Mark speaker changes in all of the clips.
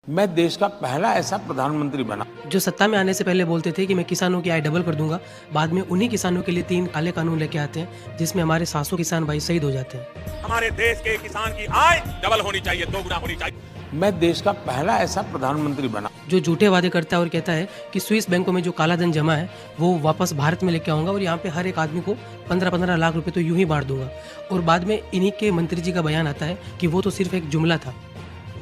Speaker 1: मैं देश का पहला ऐसा प्रधानमंत्री बना
Speaker 2: जो सत्ता में आने से पहले बोलते थे कि मैं किसानों की आय डबल कर दूंगा, बाद में उन्हीं किसानों के लिए 3 काले कानून लेके आते हैं जिसमें हमारे 700 किसान भाई शहीद हो जाते हैं।
Speaker 3: हमारे देश के किसान की आय डबल होनी चाहिए, 2 गुना होनी चाहिए।
Speaker 1: मैं देश का पहला ऐसा प्रधानमंत्री बना
Speaker 2: जो झूठे वादे करता है और कहता है कि स्विस बैंकों में जो काला धन जमा है वो वापस भारत में लेके आऊंगा और यहाँ पे हर एक आदमी को 15-15 लाख रुपए तो यूं ही बांट दूंगा। और बाद में इन्हीं के मंत्री जी का बयान आता है कि वो तो सिर्फ एक जुमला था।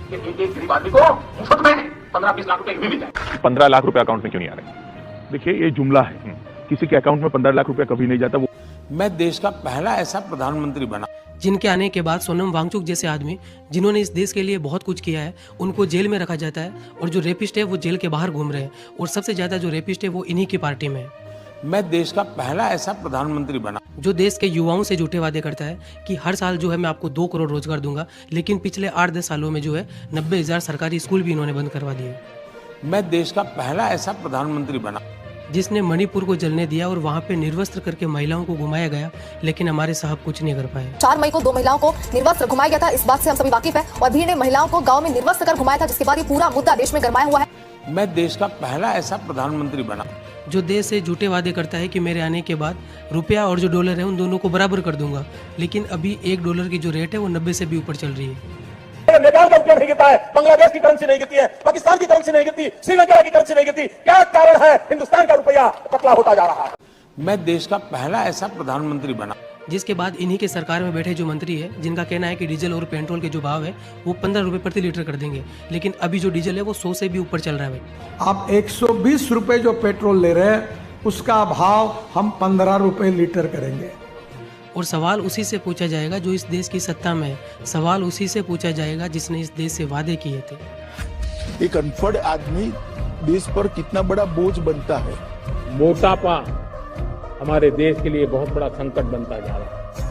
Speaker 4: एक गरीब आदमी को मुफ्त में 15-20 लाख रुपए भी मिल जाए।
Speaker 5: 15 लाख रुपए अकाउंट में क्यों नहीं आ रहे? देखिए, ये जुमला है, किसी के अकाउंट में 15 लाख रुपए कभी नहीं जाता। वो
Speaker 1: मैं देश का पहला ऐसा प्रधानमंत्री बना
Speaker 2: जिनके आने के बाद सोनम वांगचुक जैसे आदमी जिन्होंने इस देश के लिए बहुत कुछ किया है उनको जेल में रखा जाता है, और जो रेपिस्ट है वो जेल के बाहर घूम रहे हैं, और सबसे ज्यादा जो रेपिस्ट है वो इन्हीं की पार्टी में है।
Speaker 1: मैं देश का पहला ऐसा प्रधानमंत्री बना
Speaker 2: जो देश के युवाओं से झूठे वादे करता है कि हर साल जो है मैं आपको 2 करोड़ रोजगार दूंगा, लेकिन पिछले 8-10 सालों में जो है 90,000 सरकारी स्कूल भी इन्होंने बंद करवा दिए।
Speaker 1: मैं देश का पहला ऐसा प्रधानमंत्री बना
Speaker 2: जिसने मणिपुर को जलने दिया और वहाँ पे निर्वस्त्र करके महिलाओं को घुमाया गया, लेकिन हमारे साहब कुछ नहीं कर पाए।
Speaker 6: 4 मई को 2 महिलाओं को निर्वस्त्र घुमाया गया था, इस बात से हम सभी वाकिफ हैं, और भीड़ ने महिलाओं को गांव में निर्वस्त्र कर घुमाया था, जिसके बाद ये पूरा मुद्दा देश में गरमाया हुआ है।
Speaker 1: मैं देश का पहला ऐसा प्रधानमंत्री बना
Speaker 2: जो देश से झूठे वादे करता है कि मेरे आने के बाद रुपया और जो डॉलर है उन दोनों को बराबर कर दूंगा, लेकिन अभी $1 की जो रेट है वो 90 से भी ऊपर चल रही है।
Speaker 4: नेपाल का रुपया नहीं गिरता है, बांग्लादेश की करेंसी नहीं गिरती है, पाकिस्तान की करेंसी नहीं गिरती, श्रीलंका की करेंसी नहीं गिरती। क्या कारण है? हिंदुस्तान का रुपया पतला होता जा रहा है।
Speaker 1: मैं देश का पहला ऐसा प्रधानमंत्री बना
Speaker 2: जिसके बाद इन्हीं के सरकार में बैठे जो मंत्री है जिनका कहना है कि डीजल और पेट्रोल के जो भाव है वो 15 रुपए प्रति लीटर कर देंगे, लेकिन अभी जो डीजल है वो 100 से भी ऊपर चल रहा है।
Speaker 7: आप 120 रुपए जो पेट्रोल ले रहे हैं उसका भाव हम 15 रुपए लीटर करेंगे।
Speaker 2: और सवाल उसी से पूछा जाएगा जो इस देश की सत्ता में है, सवाल उसी से पूछा जाएगा जिसने इस देश से वादे किए थे।
Speaker 8: एक अनपढ़ आदमी देश पर कितना बड़ा बोझ बनता है।
Speaker 9: मोटापा हमारे देश के लिए बहुत बड़ा संकट बनता जा रहा है।